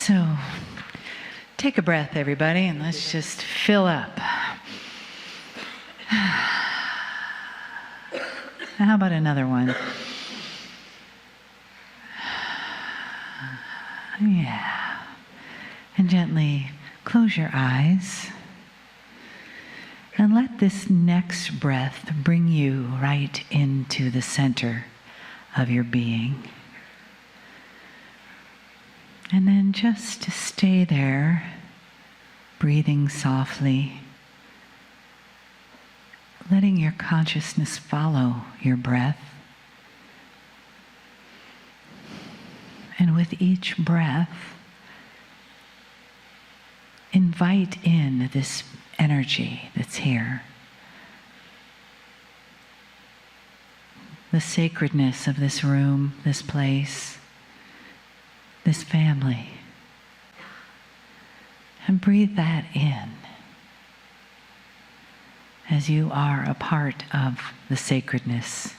So, take a breath, everybody, and let's just fill up. How about another one? Yeah. And gently close your eyes. And let this next breath bring you right into the center of your being. And then just to stay there, breathing softly, letting your consciousness follow your breath. And with each breath, invite in this energy that's here. The sacredness of this room, this place, this family. And breathe that in as you are a part of the sacredness,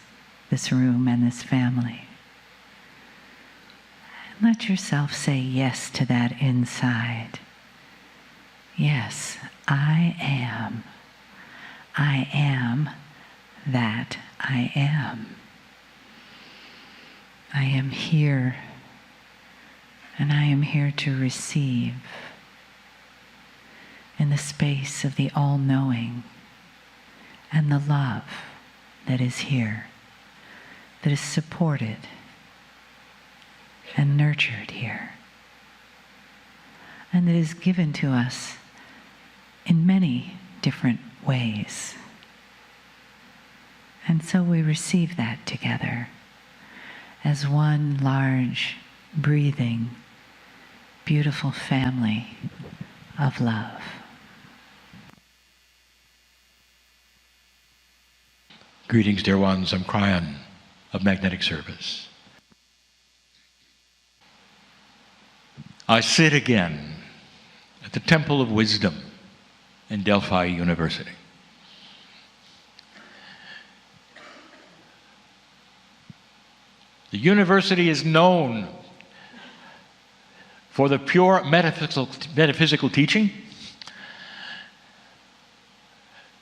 this room and this family. And let yourself say yes to that inside. Yes, I am. I am that I am. I am here, and I am here to receive in the space of the all-knowing and the love that is here, that is supported and nurtured here, and that is given to us in many different ways. And so we receive that together as one large, breathing, beautiful family of love. Greetings, dear ones. I'm Kryon of Magnetic Service. I sit again at the Temple of Wisdom in Delphi University. The university is known for the pure metaphysical teaching.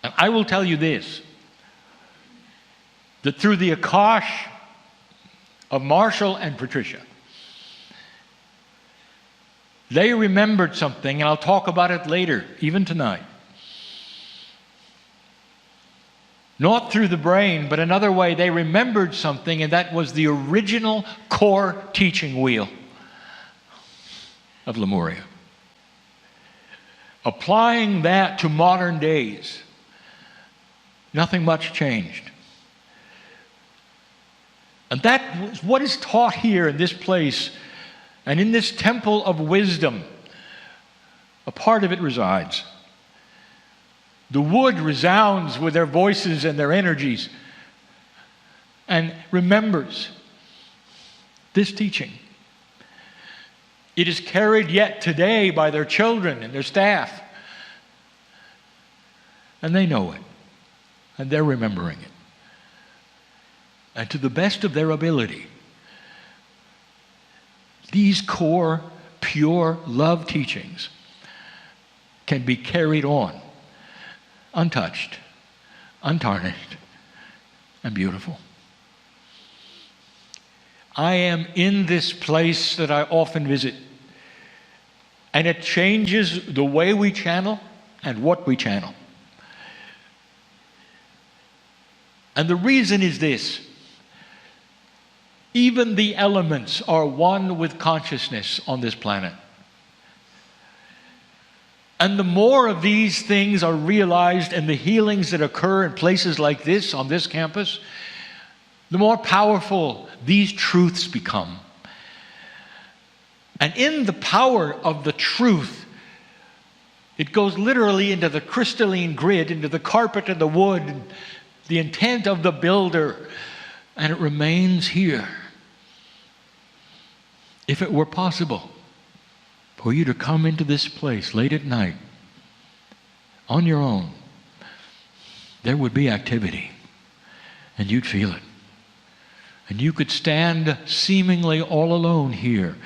And I will tell you this, that through the Akash of Marshall and Patricia, they remembered something, and I'll talk about it later, even tonight. Not through the brain, but another way, they remembered something, and that was the original core teaching wheel of Lemuria. Applying that to modern days, nothing much changed. And that was what is taught here in this place and in this temple of wisdom. A part of it resides. The wood resounds with their voices and their energies and remembers this teaching. It is carried yet today by their children and their staff. And they know it. And they're remembering it. And to the best of their ability, these core, pure love teachings can be carried on, untouched, untarnished, and beautiful. I am in this place that I often visit, and it changes the way we channel and what we channel. And the reason is this: even the elements are one with consciousness on this planet. And the more of these things are realized and the healings that occur in places like this, on this campus, the more powerful these truths become. And in the power of the truth, it goes literally into the crystalline grid, into the carpet and the wood, the intent of the builder, and it remains here. If it were possible for you to come into this place late at night on your own, there would be activity, and you'd feel it. And you could stand seemingly all alone here,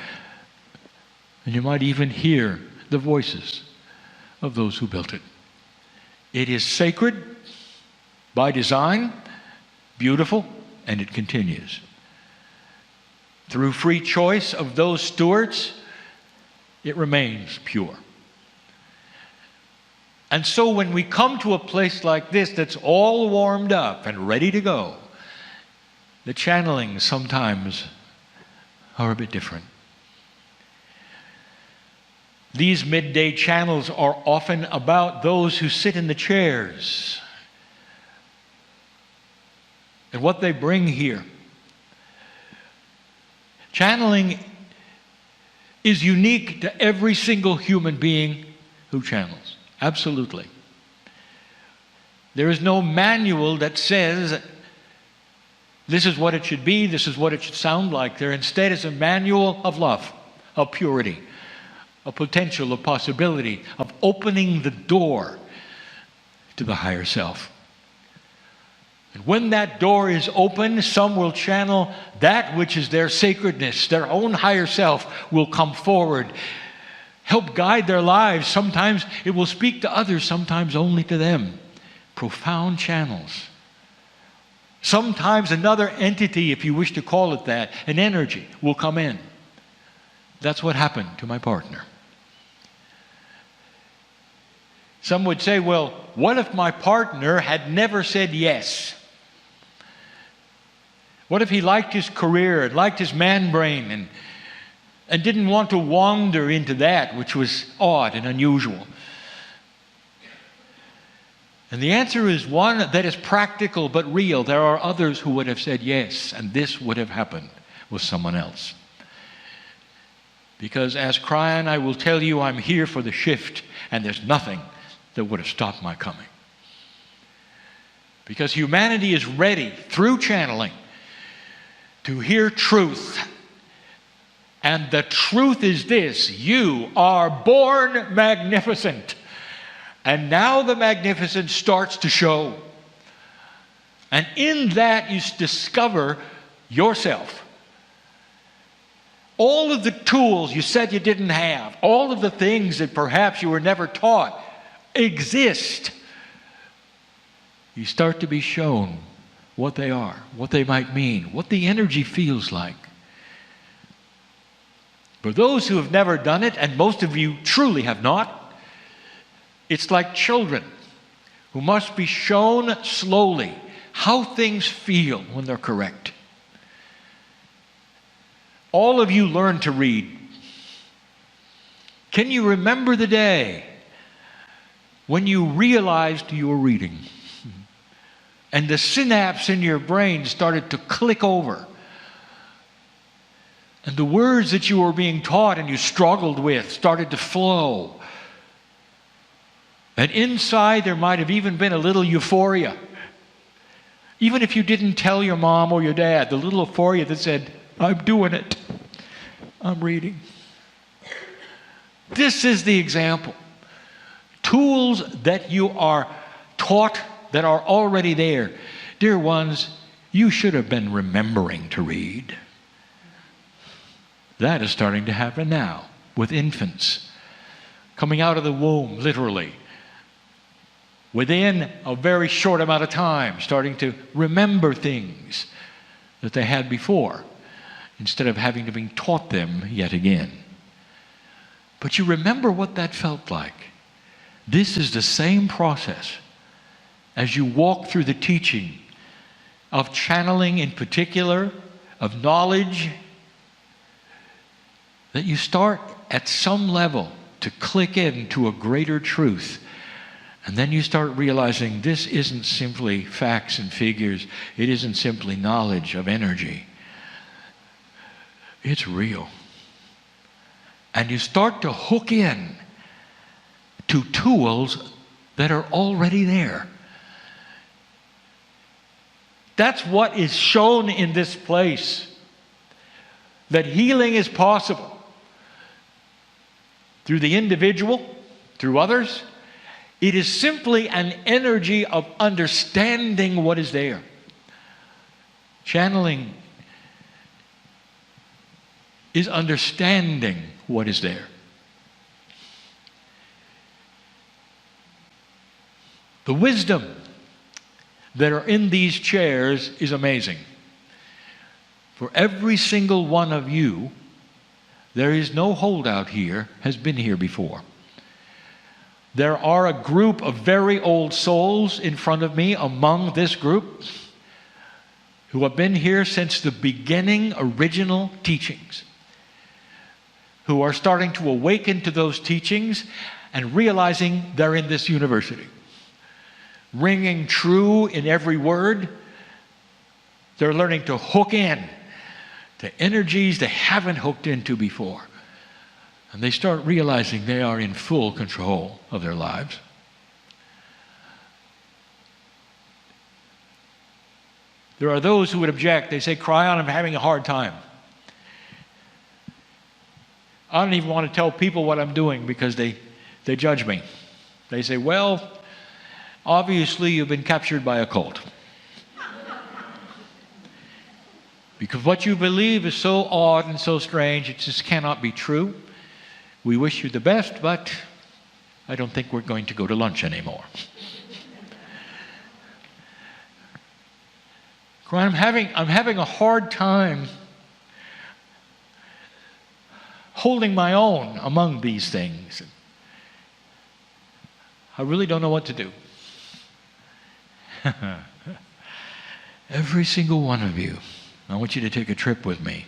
And you might even hear the voices of those who built it. It is sacred by design, beautiful, and it continues. Through free choice of those stewards, it remains pure. And so when we come to a place like this that's all warmed up and ready to go, the channelings sometimes are a bit different. These midday channels are often about those who sit in the chairs and what they bring here. Channeling is unique to every single human being who channels. Absolutely. There is no manual that says this is what it should be, this is what it should sound like. There instead is a manual of love, of purity, of potential, of possibility, of opening the door to the higher self. And when that door is open, some will channel that which is their sacredness, their own higher self will come forward, help guide their lives. Sometimes it will speak to others, sometimes only to them. Profound channels. Sometimes another entity, if you wish to call it that, an energy, will come in. That's what happened to my partner. Some would say, well, what if my partner had never said yes? What if he liked his career and liked his man brain and didn't want to wander into that which was odd and unusual? And the answer is one that is practical but real. There are others who would have said yes, and this would have happened with someone else. Because as Kryon, I will tell you I'm here for the shift, and there's nothing that would have stopped my coming. Because humanity is ready, through channeling, to hear truth. And the truth is this: you are born magnificent. And now the magnificence starts to show. And in that you discover yourself. All of the tools you said you didn't have, all of the things that perhaps you were never taught, exist. You start to be shown what they are, what they might mean, what the energy feels like. For those who have never done it, and most of you truly have not, it's like children who must be shown slowly how things feel when they're correct. All of you learn to read. Can you remember the day when you realized you were reading and the synapse in your brain started to click over? And the words that you were being taught and you struggled with started to flow. And inside there might have even been a little euphoria. Even if you didn't tell your mom or your dad, the little euphoria that said, I'm doing it. I'm reading. This is the example. Tools that you are taught that are already there. Dear ones, you should have been remembering to read. That is starting to happen now with infants coming out of the womb, literally. Within a very short amount of time, starting to remember things that they had before, instead of having to be taught them yet again. But you remember what that felt like. This is the same process as you walk through the teaching of channeling in particular, of knowledge, that you start at some level to click into a greater truth. And then you start realizing this isn't simply facts and figures. It isn't simply knowledge of energy. It's real. And you start to hook in to tools that are already there. That's what is shown in this place. That healing is possible through the individual, through others. It is simply an energy of understanding what is there. Channeling is understanding what is there. The wisdom that are in these chairs is amazing. For every single one of you, there is no holdout here, has been here before. There are a group of very old souls in front of me among this group who have been here since the beginning original teachings, who are starting to awaken to those teachings and realizing they're in this university. Ringing true in every word. They're learning to hook in to energies they haven't hooked into before. And they start realizing they are in full control of their lives. There are those who would object. They say, Kryon, I'm having a hard time. I don't even want to tell people what I'm doing because they judge me. They say, well, obviously you've been captured by a cult. Because what you believe is so odd and so strange, it just cannot be true. We wish you the best, but I don't think we're going to go to lunch anymore. I'm having a hard time holding my own among these things. I really don't know what to do. Every single one of you, I want you to take a trip with me.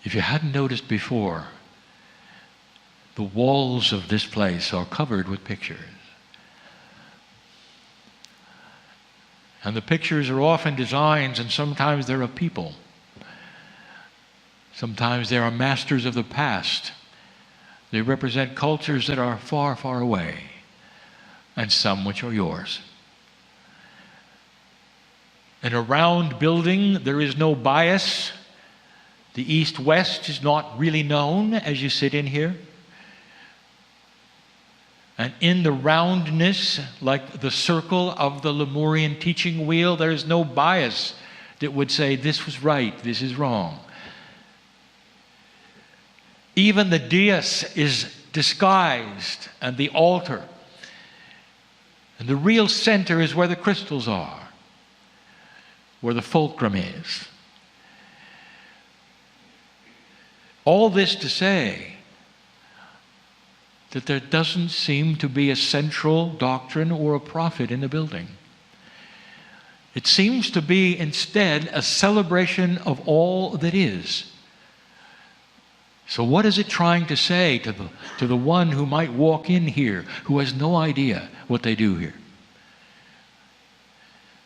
If you hadn't noticed before, the walls of this place are covered with pictures. And the pictures are often designs, and sometimes they're of people. Sometimes they are masters of the past. They represent cultures that are far, far away, and some which are yours. In a round building, there is no bias. The east-west is not really known as you sit in here. And in the roundness, like the circle of the Lemurian teaching wheel, there is no bias that would say this was right, this is wrong. Even the dais is disguised, and the altar. And the real center is where the crystals are, where the fulcrum is. All this to say that there doesn't seem to be a central doctrine or a prophet in the building. It seems to be instead a celebration of all that is. So what is it trying to say to the one who might walk in here who has no idea what they do here?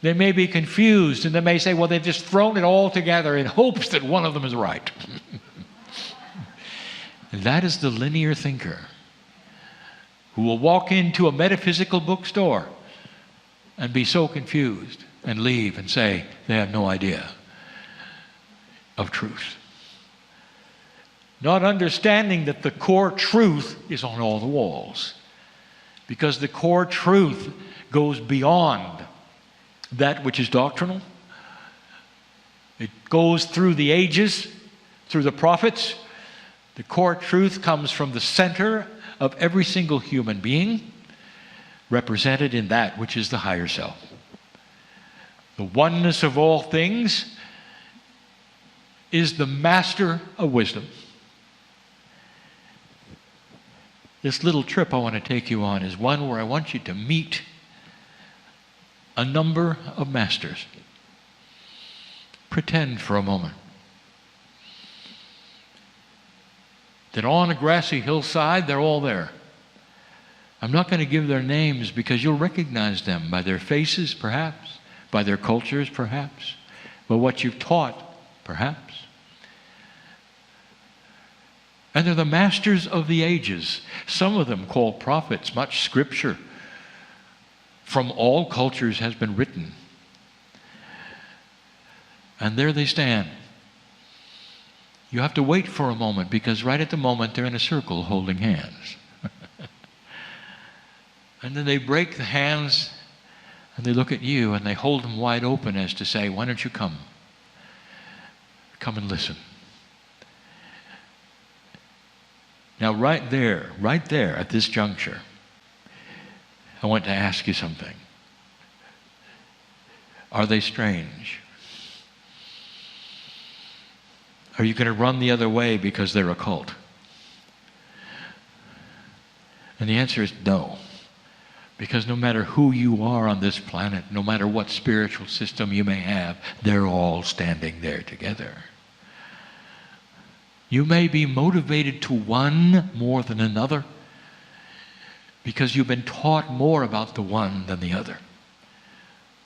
They may be confused, and they may say, well, they've just thrown it all together in hopes that one of them is right. And that is the linear thinker who will walk into a metaphysical bookstore and be so confused and leave and say they have no idea of truth. Not understanding that the core truth is on all the walls. Because the core truth goes beyond that which is doctrinal. It goes through the ages, through the prophets. The core truth comes from the center of every single human being, represented in that which is the higher self. The oneness of all things is the master of wisdom. This little trip I want to take you on is one where I want you to meet a number of masters. Pretend for a moment that on a grassy hillside, they're all there. I'm not going to give their names because you'll recognize them by their faces, perhaps, by their cultures, perhaps, by what you've taught, perhaps. And they're the masters of the ages. Some of them called prophets. Much scripture from all cultures has been written. And there they stand. You have to wait for a moment because right at the moment they're in a circle holding hands. And then they break the hands and they look at you and they hold them wide open as to say, why don't you come? Come and listen. Now, right there at this juncture, I want to ask you something. Are they strange? Are you going to run the other way because they're a cult? And the answer is no. Because no matter who you are on this planet, no matter what spiritual system you may have, they're all standing there together. You may be motivated to one more than another because you've been taught more about the one than the other.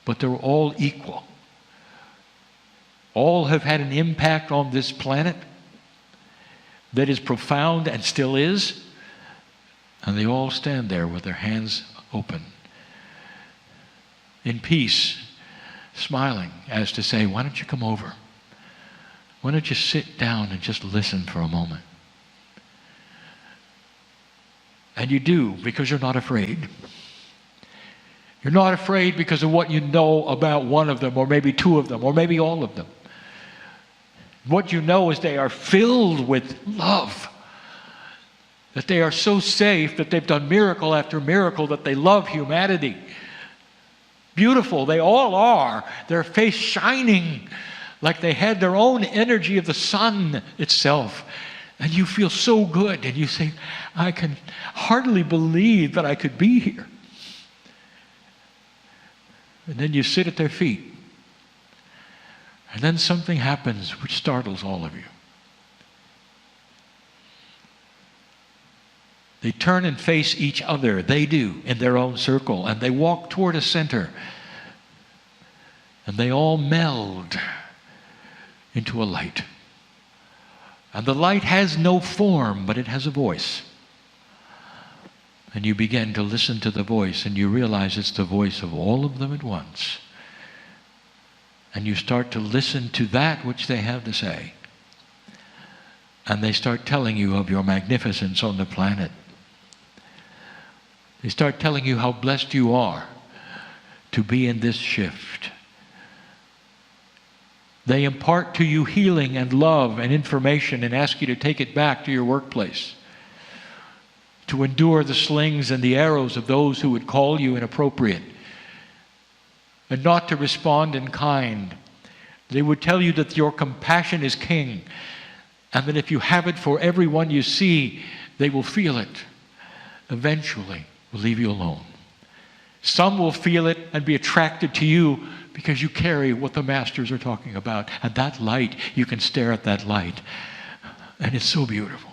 But they're all equal. All have had an impact on this planet that is profound and still is. And they all stand there with their hands open, in peace, smiling, as to say, why don't you come over? Why don't you sit down and just listen for a moment? And you do, because you're not afraid. You're not afraid because of what you know about one of them, or maybe two of them, or maybe all of them. What you know is they are filled with love. That they are so safe, that they've done miracle after miracle, that they love humanity. Beautiful, they all are. Their face shining like they had their own energy of the sun itself. And you feel so good, and you say, I can hardly believe that I could be here. And then you sit at their feet. And then something happens which startles all of you. They turn and face each other. They do, in their own circle. And they walk toward a center. And they all meld into a light. And the light has no form, but it has a voice. And you begin to listen to the voice, and you realize it's the voice of all of them at once. And you start to listen to that which they have to say. And they start telling you of your magnificence on the planet. They start telling you how blessed you are to be in this shift. They impart to you healing and love and information and ask you to take it back to your workplace, to endure the slings and the arrows of those who would call you inappropriate, and not to respond in kind. They would tell you that your compassion is king, and that if you have it for everyone you see, they will feel it. Eventually, will leave you alone. Some will feel it and be attracted to you because you carry what the masters are talking about. And that light, you can stare at that light. And it's so beautiful.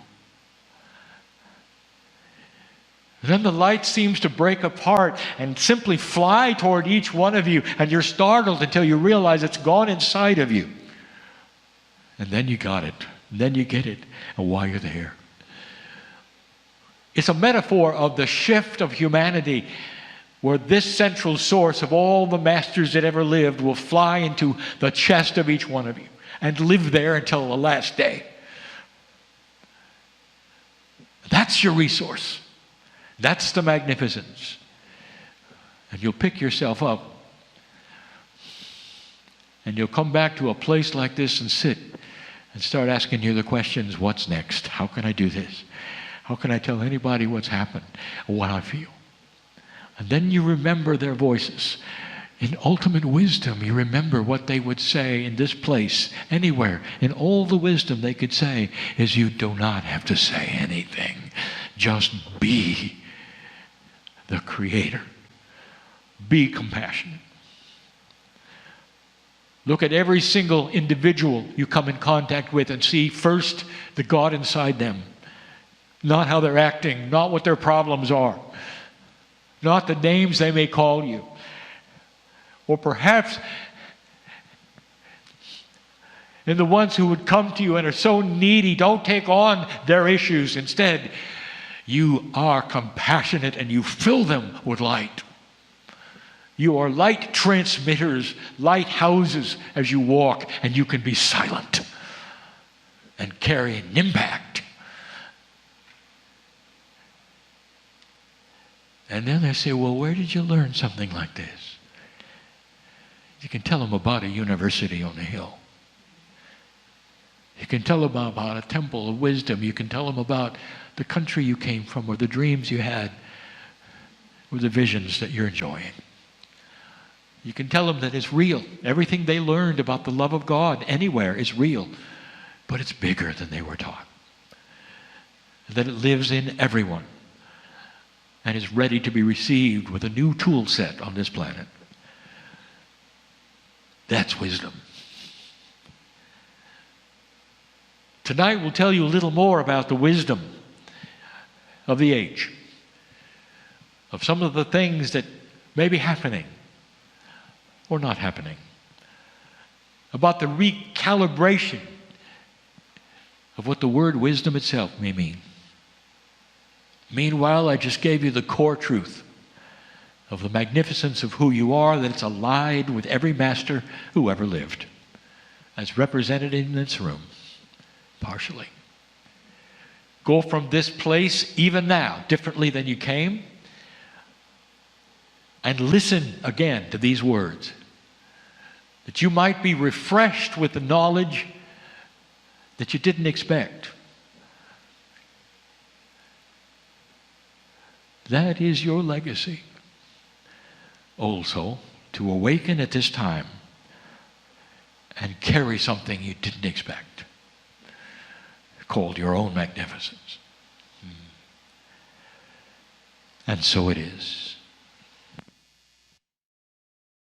Then the light seems to break apart and simply fly toward each one of you. And you're startled until you realize it's gone inside of you. And then you got it. And then you get it. And why you're there. It's a metaphor of the shift of humanity, where this central source of all the masters that ever lived will fly into the chest of each one of you and live there until the last day. That's your resource. That's the magnificence. And you'll pick yourself up. And you'll come back to a place like this and sit and start asking you the questions, what's next? How can I do this? How can I tell anybody what's happened or what I feel? And then you remember their voices. In ultimate wisdom, you remember what they would say in this place, anywhere. In all the wisdom they could say is, you do not have to say anything. Just be the creator. Be compassionate. Look at every single individual you come in contact with and see first the God inside them. Not how they're acting, not what their problems are, not the names they may call you. Or perhaps in the ones who would come to you and are so needy, don't take on their issues. Instead, you are compassionate and you fill them with light. You are light transmitters, lighthouses as you walk, and you can be silent and carry an impact. And then they say, well, where did you learn something like this? You can tell them about a university on the hill. You can tell them about a temple of wisdom. You can tell them about the country you came from, or the dreams you had, or the visions that you're enjoying. You can tell them that it's real. Everything they learned about the love of God anywhere is real, but it's bigger than they were taught. That it lives in everyone and is ready to be received with a new tool set on this planet. That's wisdom. Tonight we'll tell you a little more about the wisdom of the age, of some of the things that may be happening or not happening, about the recalibration of what the word wisdom itself may mean. Meanwhile, I just gave you the core truth of the magnificence of who you are, that it's allied with every master who ever lived, as represented in this room, partially. Go from this place, even now, differently than you came, and listen again to these words, that you might be refreshed with the knowledge that you didn't expect. That is your legacy. Also, to awaken at this time and carry something you didn't expect, called your own magnificence. And so it is.